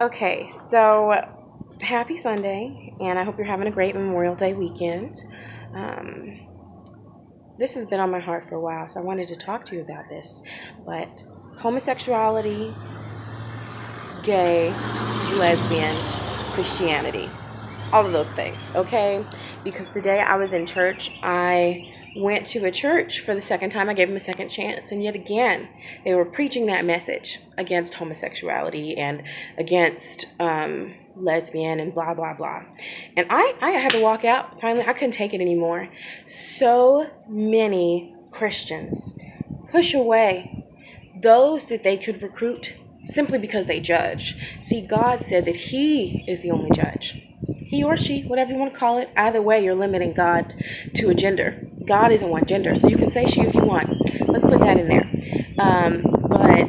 Okay, so happy Sunday, and I hope you're having a great Memorial Day weekend. Um, this has been on my heart for a while, so I wanted to talk to you about this. But homosexuality, gay, lesbian, Christianity, all of those things, okay? Because the day I was in church, I went to a church for the second time. I gave them a second chance, and yet again, they were preaching that message against homosexuality and against lesbian and blah, blah, blah. And I had to walk out. Finally, I couldn't take it anymore. So many Christians push away those that they could recruit simply because they judge. See, God said that He is the only judge. He or she, whatever you want to call it. Either way, you're limiting God to a gender. God isn't one gender, so you can say she if you want. Let's put that in there. But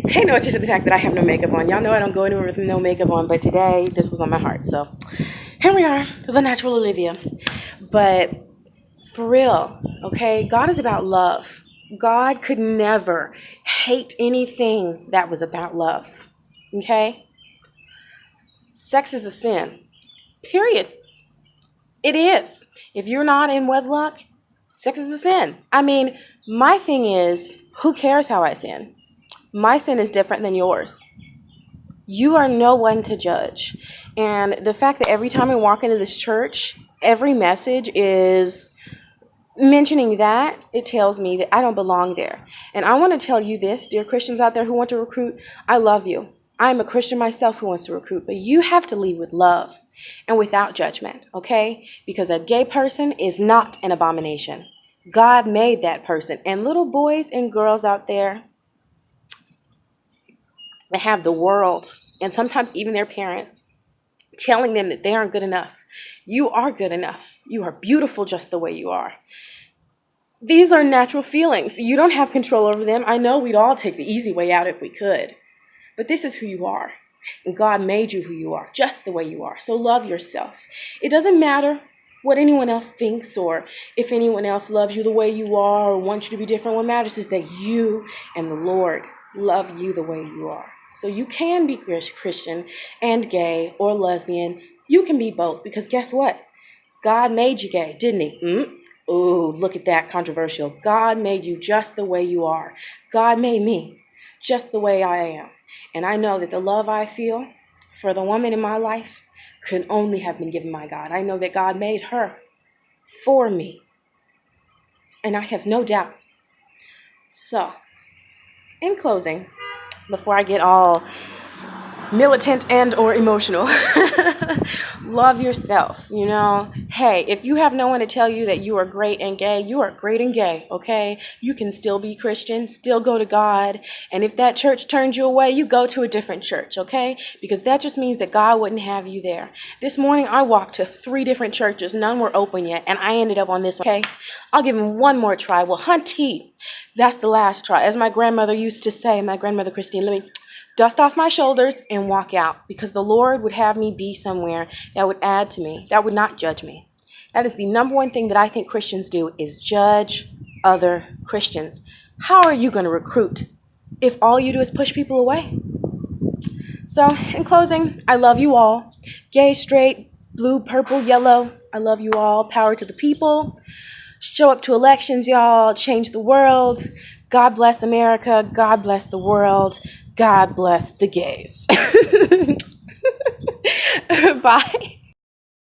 pay no attention to the fact that I have no makeup on. Y'all know I don't go anywhere with no makeup on, but today this was on my heart. So here we are, the natural Olivia. But for real, okay, God is about love. God could never hate anything that was about love, okay? Sex is a sin, period. It is. If you're not in wedlock, sex is a sin. I mean, my thing is, who cares how I sin? My sin is different than yours. You are no one to judge. And the fact that every time I walk into this church, every message is mentioning that, it tells me that I don't belong there. And I want to tell you this, dear Christians out there who want to recruit, I love you. I'm a Christian myself who wants to recruit, but you have to lead with love and without judgment, okay? Because a gay person is not an abomination. God made that person. And little boys and girls out there that have the world, and sometimes even their parents, telling them that they aren't good enough. You are good enough. You are beautiful just the way you are. These are natural feelings. You don't have control over them. I know we'd all take the easy way out if we could. But this is who you are. And God made you who you are, just the way you are. So love yourself. It doesn't matter what anyone else thinks or if anyone else loves you the way you are or wants you to be different. What matters is that you and the Lord love you the way you are. So you can be Christian and gay or lesbian. You can be both because guess what? God made you gay, didn't He? Oh, look at that, controversial. God made you just the way you are. God made me just the way I am. And I know that the love I feel for the woman in my life could only have been given by God. I know that God made her for me. And I have no doubt. So, in closing, before I get all militant and or emotional, love yourself. Hey, if you have no one to tell you that you are great and gay, you are great and gay, okay? You can still be Christian, still go to God, and if that church turns you away, you go to a different church, okay? Because that just means that God wouldn't have you there. This morning I walked to 3 different churches, none were open yet, and I ended up on this one, okay? I'll give him one more try. Well, hunty, that's the last try. As my grandmother used to say, my grandmother Christine, let me dust off my shoulders and walk out, because the Lord would have me be somewhere that would add to me, that would not judge me. That is the number one thing that I think Christians do, is judge other Christians. How are you going to recruit if all you do is push people away? So, in closing, I love you all. Gay, straight, blue, purple, yellow, I love you all. Power to the people. Show up to elections, y'all. Change the world. God bless America. God bless the world. God bless the gays. Bye.